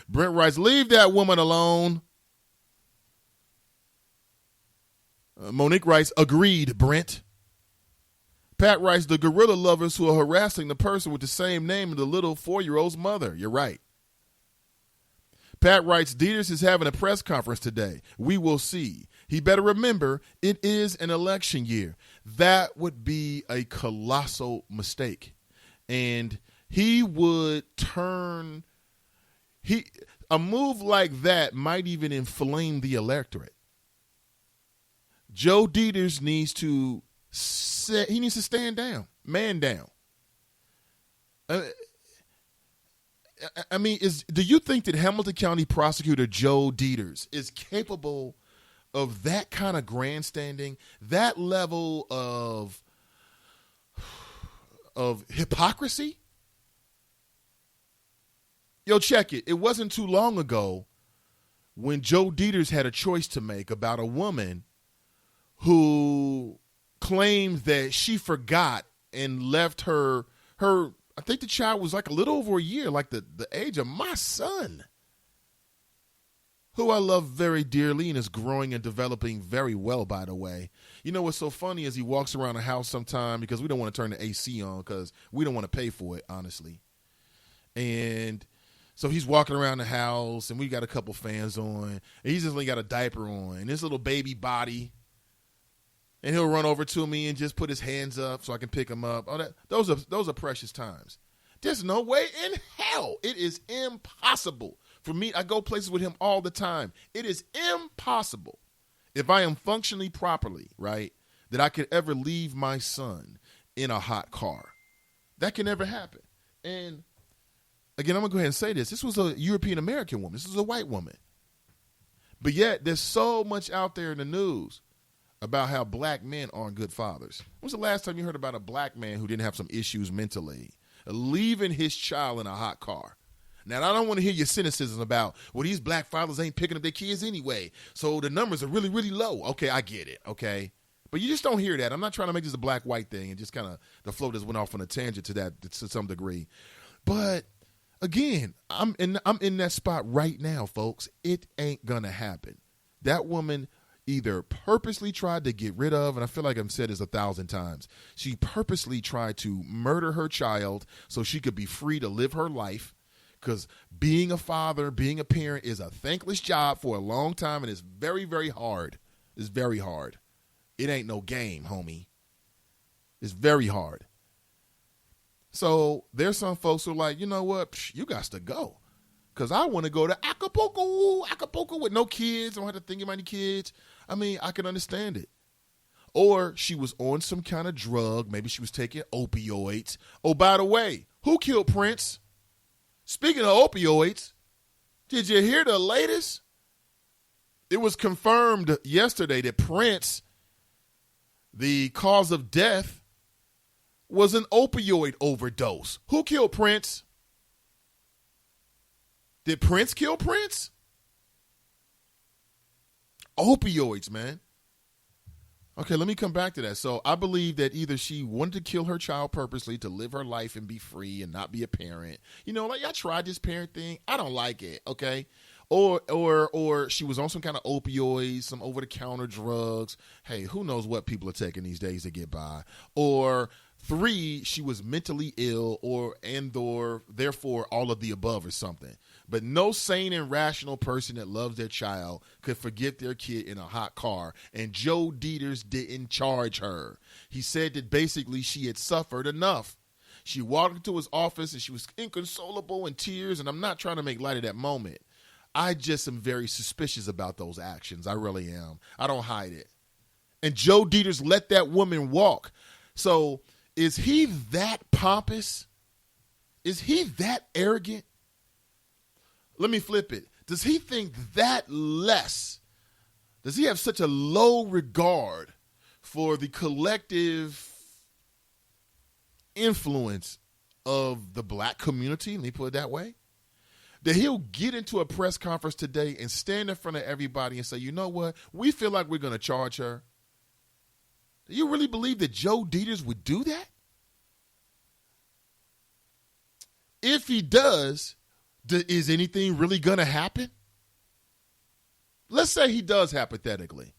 Brent writes, leave that woman alone. Monique writes, agreed, Brent. Pat writes, the gorilla lovers who are harassing the person with the same name as the little 4-year-old's mother. You're right. Pat writes, Dieters is having a press conference today. We will see. He better remember it is an election year. That would be a colossal mistake. And he would turn, a move like that might even inflame the electorate. Joe Dieters needs to stand down, man down. I mean, do you think that Hamilton County Prosecutor Joe Dieters is capable of that kind of grandstanding, that level of hypocrisy? Yo, check it. It wasn't too long ago when Joe Dieters had a choice to make about a woman who claimed that she forgot and left her I think the child was like a little over a year, like the age of my son, who I love very dearly and is growing and developing very well, by the way. You know what's so funny is he walks around the house sometime because we don't want to turn the AC on because we don't want to pay for it, honestly. And so he's walking around the house and we got a couple fans on and he's just only got a diaper on and this little baby body. And he'll run over to me and just put his hands up so I can pick him up. Oh, those are precious times. There's no way in hell. It is impossible for me. I go places with him all the time. It is impossible, if I am functionally properly, right, that I could ever leave my son in a hot car. That can never happen. And again, I'm going to go ahead and say this. This was a European-American woman. This was a white woman. But yet there's so much out there in the news about how black men aren't good fathers. When was the last time you heard about a black man who didn't have some issues mentally, leaving his child in a hot car? Now, I don't want to hear your cynicism about, well, these black fathers ain't picking up their kids anyway, so the numbers are really, really low. Okay, I get it, okay? But you just don't hear that. I'm not trying to make this a black-white thing and just kind of the flow just went off on a tangent to that to some degree. But, again, I'm in that spot right now, folks. It ain't going to happen. That woman either purposely tried to get rid of, and I feel like I've said this 1,000 times, she purposely tried to murder her child so she could be free to live her life, because being a father, being a parent is a thankless job for a long time, and it's very, very hard. It's very hard. It ain't no game, homie. It's very hard. So there's some folks who are like, you know what, you got to go. Because I want to go to Acapulco with no kids. I don't have to think about any kids. I mean, I can understand it. Or she was on some kind of drug. Maybe she was taking opioids. Oh, by the way, who killed Prince? Speaking of opioids, did you hear the latest? It was confirmed yesterday that Prince, the cause of death, was an opioid overdose. Who killed Prince? Did Prince kill Prince? Opioids, man. Okay, let me come back to that. So I believe that either she wanted to kill her child purposely to live her life and be free and not be a parent. You know, like I tried this parent thing. I don't like it, okay? Or she was on some kind of opioids, some over-the-counter drugs. Hey, who knows what people are taking these days to get by? Or 3, she was mentally ill or therefore all of the above or something. But no sane and rational person that loves their child could forget their kid in a hot car. And Joe Dieters didn't charge her. He said that basically she had suffered enough. She walked into his office and she was inconsolable in tears. And I'm not trying to make light of that moment. I just am very suspicious about those actions. I really am. I don't hide it. And Joe Dieters let that woman walk. So is he that pompous? Is he that arrogant? Let me flip it. Does he think that less? Does he have such a low regard for the collective influence of the black community? Let me put it that way. That he'll get into a press conference today and stand in front of everybody and say, you know what? We feel like we're going to charge her. Do you really believe that Joe Dieters would do that? If he does, Is anything really going to happen? Let's say he does hypothetically.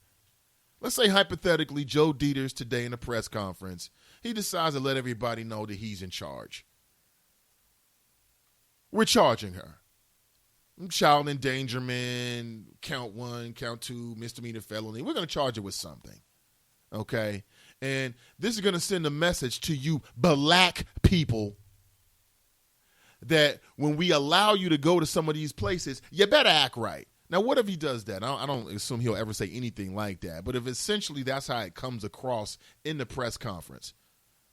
Let's say hypothetically Joe Dieters today in a press conference, he decides to let everybody know that he's in charge. We're charging her. Child endangerment, count 1, count 2, misdemeanor felony. We're going to charge her with something. Okay? And this is going to send a message to you black people that when we allow you to go to some of these places, you better act right. Now, what if he does that? I don't assume he'll ever say anything like that. But if essentially that's how it comes across in the press conference,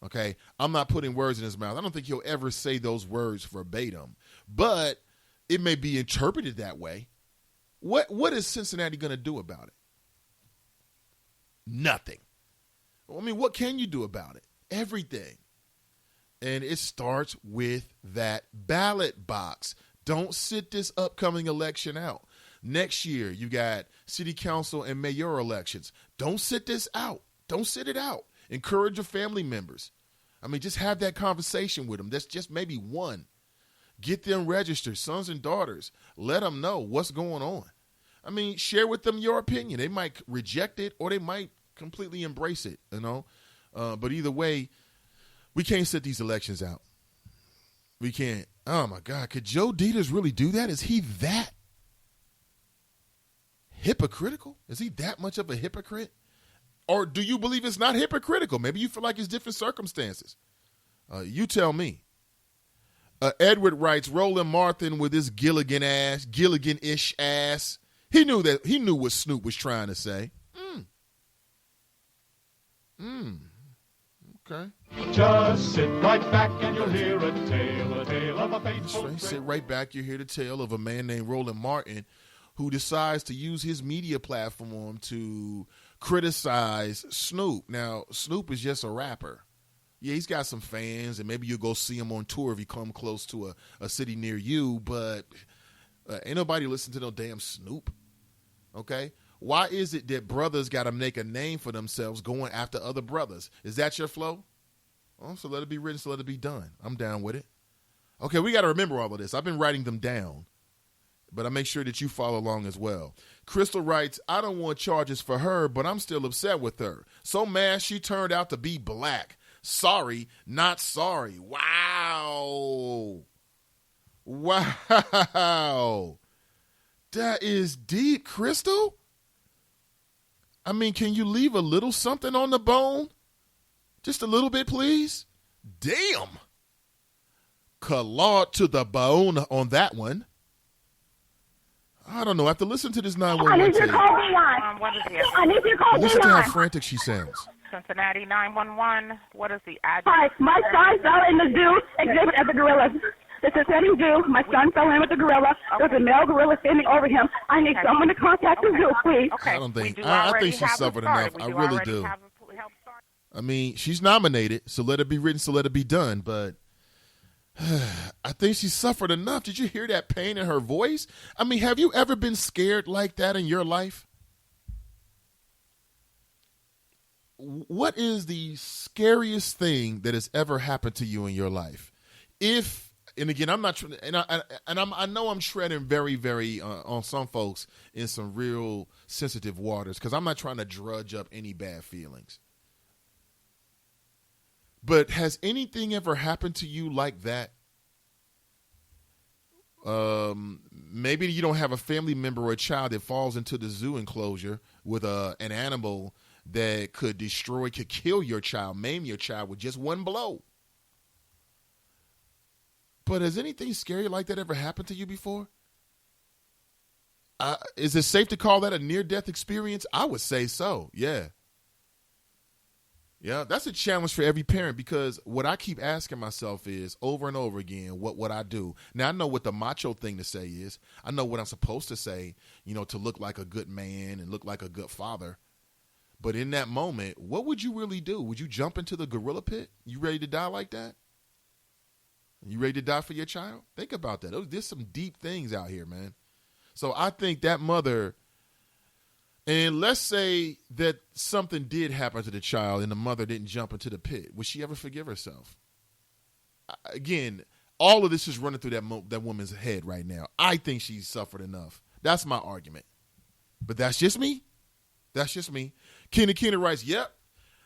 okay? I'm not putting words in his mouth. I don't think he'll ever say those words verbatim. But it may be interpreted that way. What is Cincinnati going to do about it? Nothing. I mean, what can you do about it? Everything. And it starts with that ballot box. Don't sit this upcoming election out. Next year, you got city council and mayoral elections. Don't sit this out. Don't sit it out. Encourage your family members. I mean, just have that conversation with them. That's just maybe one. Get them registered, sons and daughters. Let them know what's going on. I mean, share with them your opinion. They might reject it or they might completely embrace it, you know. But either way, we can't sit these elections out. We can't. Oh, my God. Could Joe Dieters really do that? Is he that hypocritical? Is he that much of a hypocrite? Or do you believe it's not hypocritical? Maybe you feel like it's different circumstances. You tell me. Edward writes, Roland Martin with his Gilligan-ish ass. He knew what Snoop was trying to say. Okay. Just sit right back and you'll hear a tale of a faithful friend. Sit right back, you hear the tale of a man named Roland Martin who decides to use his media platform to criticize Snoop. Now, Snoop is just a rapper. Yeah, he's got some fans, and maybe you'll go see him on tour if you come close to a city near you, but ain't nobody listen to no damn Snoop, okay? Why is it that brothers got to make a name for themselves going after other brothers? Is that your flow? Oh, so let it be written, so let it be done. I'm down with it. Okay, we got to remember all of this. I've been writing them down, but I make sure that you follow along as well. Crystal writes, I don't want charges for her, but I'm still upset with her. So mad she turned out to be black. Sorry, not sorry. Wow. Wow. That is deep, Crystal. I mean, can you leave a little something on the bone? Just a little bit, please? Damn. Clawed to the bone on that one. I don't know. I have to listen to this 911 I need you to tape. call Dion. What is the I need you to call Listen to how Dion. frantic she sounds. Cincinnati 911? What is the address? Hi, my son fell in the zoo exhibit at the gorillas. The Cincinnati Zoo. My son fell in with the gorilla. There's a male gorilla standing over him. I need someone to contact the zoo, please. Okay. I don't think- We do I already think she have it suffered started. enough. We I really already do. have help started. I mean, she's nominated, so let it be written, so let it be done. But I think she suffered enough. Did you hear that pain in her voice? I mean, have you ever been scared like that in your life? What is the scariest thing that has ever happened to you in your life? And again, I'm not, I know I'm treading very, very on some folks in some real sensitive waters because I'm not trying to drudge up any bad feelings. But has anything ever happened to you like that? Maybe you don't have a family member or a child that falls into the zoo enclosure with an animal that could destroy, could kill your child, maim your child with just one blow. But has anything scary like that ever happened to you before? Is it safe to call that a near-death experience? I would say so, yeah. Yeah, that's a challenge for every parent because what I keep asking myself is over and over again, what would I do? Now, I know what the macho thing to say is. I know what I'm supposed to say, to look like a good man and look like a good father. But in that moment, what would you really do? Would you jump into the gorilla pit? You ready to die like that? You ready to die for your child? Think about that. There's some deep things out here, man. So I think that mother, and let's say that something did happen to the child and the mother didn't jump into the pit. Would she ever forgive herself? Again, All of this is running through that woman's head right now. I think she's suffered enough. That's my argument. But that's just me. That's just me. Kenny writes, yep,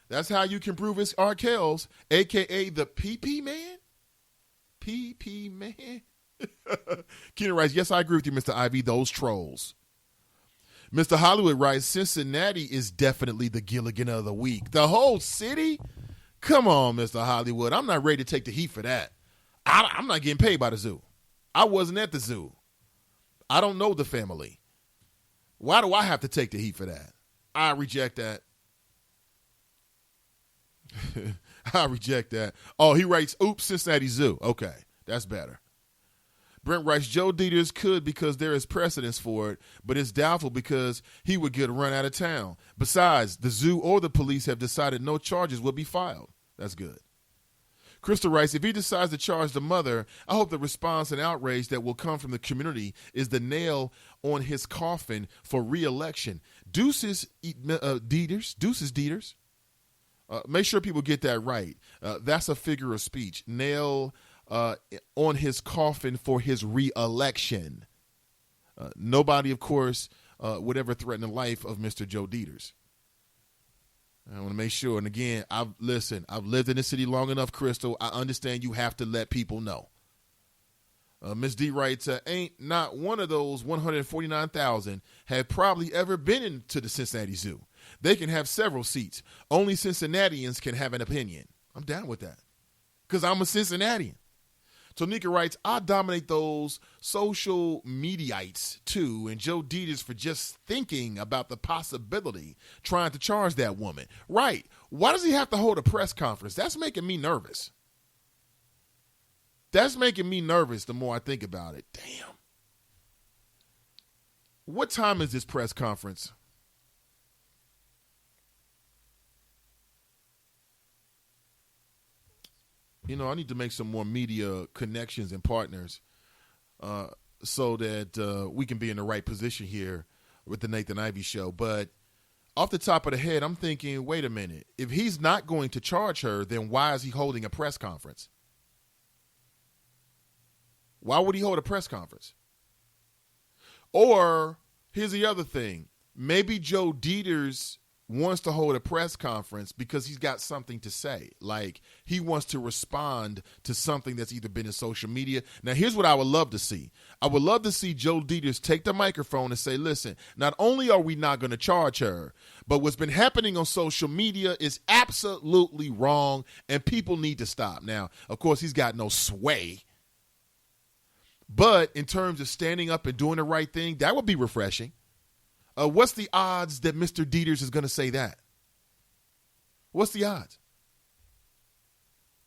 that's how you can prove it's R. Kells, a.k.a. the PP man. PP man. Kenny writes, yes, I agree with you, Mr. Ivey, those trolls. Mr. Hollywood writes, Cincinnati is definitely the Gilligan of the week. The whole city? Come on, Mr. Hollywood. I'm not ready to take the heat for that. I'm not getting paid by the zoo. I wasn't at the zoo. I don't know the family. Why do I have to take the heat for that? I reject that. I reject that. Oh, he writes, oops, Cincinnati Zoo. Okay, that's better. Brent writes, Joe Dieters could because there is precedence for it, but it's doubtful because he would get run out of town. Besides, the zoo or the police have decided no charges will be filed. That's good. Crystal writes, if he decides to charge the mother, I hope the response and outrage that will come from the community is the nail on his coffin for re-election. Deuces Dieters. Make sure people get that right. That's a figure of speech. Nail on his coffin for his re-election. Nobody, of course, would ever threaten the life of Mr. Joe Dieters. I want to make sure. And again, I've lived in this city long enough, Crystal. I understand you have to let people know. Ms. D writes, ain't not one of those 149,000 have probably ever been into the Cincinnati Zoo. They can have several seats. Only Cincinnatians can have an opinion. I'm down with that because I'm a Cincinnatian. Tonika writes, I dominate those social mediaites too, and Joe Dieters for just thinking about the possibility trying to charge that woman. Right. Why does he have to hold a press conference? That's making me nervous. That's making me nervous the more I think about it. Damn. What time is this press conference? You know, I need to make some more media connections and partners so that we can be in the right position here with the Nathan Ivey Show. But off the top of the head, I'm thinking, wait a minute. If he's not going to charge her, then why is he holding a press conference? Why would he hold a press conference? Or here's the other thing. Maybe Joe Dieters wants to hold a press conference because he's got something to say. Like he wants to respond to something that's either been in social media. Now, here's what I would love to see. I would love to see Joe Dieters take the microphone and say, listen, not only are we not going to charge her, but what's been happening on social media is absolutely wrong and people need to stop. Now, of course, he's got no sway. But in terms of standing up and doing the right thing, that would be refreshing. What's the odds that Mr. Dieters is going to say that? What's the odds?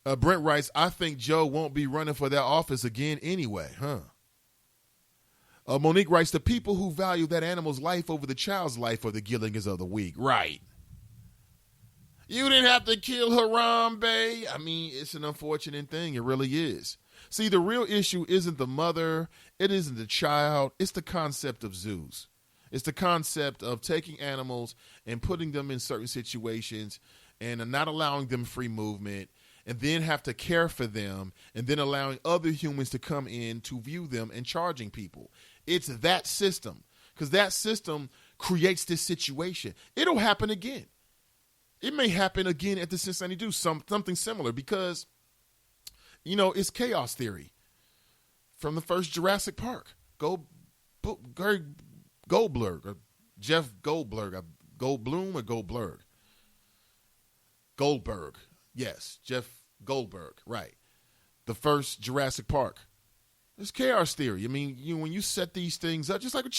Brent writes, I think Joe won't be running for that office again anyway, huh? Monique writes, the people who value that animal's life over the child's life are the Gilligans of the week. Right. You didn't have to kill Harambe. I mean, it's an unfortunate thing. It really is. See, the real issue isn't the mother. It isn't the child. It's the concept of zoos. It's the concept of taking animals and putting them in certain situations and not allowing them free movement and then have to care for them and then allowing other humans to come in to view them and charging people. It's that system because that system creates this situation. It'll happen again. It may happen again at the Cincinnati Zoo, something similar because, you know, it's chaos theory from the first Jurassic Park. Goldberg, or Jeff Goldberg, Goldblum or Goldberg? Goldberg, yes, Jeff Goldberg, right. The first Jurassic Park. It's chaos theory. I mean, when you set these things up, just like a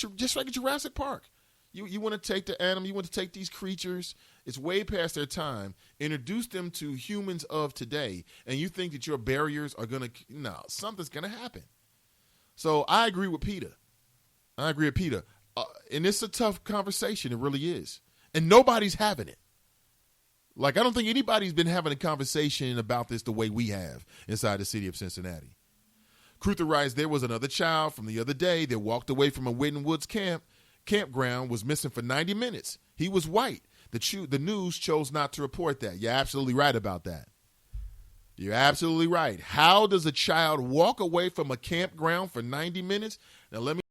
Jurassic Park, you want to take the animal, you want to take these creatures, it's way past their time, introduce them to humans of today, and you think that your barriers are going to, no, something's going to happen. So I agree with Peter. And it's a tough conversation. It really is. And nobody's having it. Like, I don't think anybody's been having a conversation about this the way we have inside the city of Cincinnati. Cruther writes, there was another child from the other day that walked away from a Whitten Woods campground, was missing for 90 minutes. He was white. The news chose not to report that. You're absolutely right about that. You're absolutely right. How does a child walk away from a campground for 90 minutes? Now, let me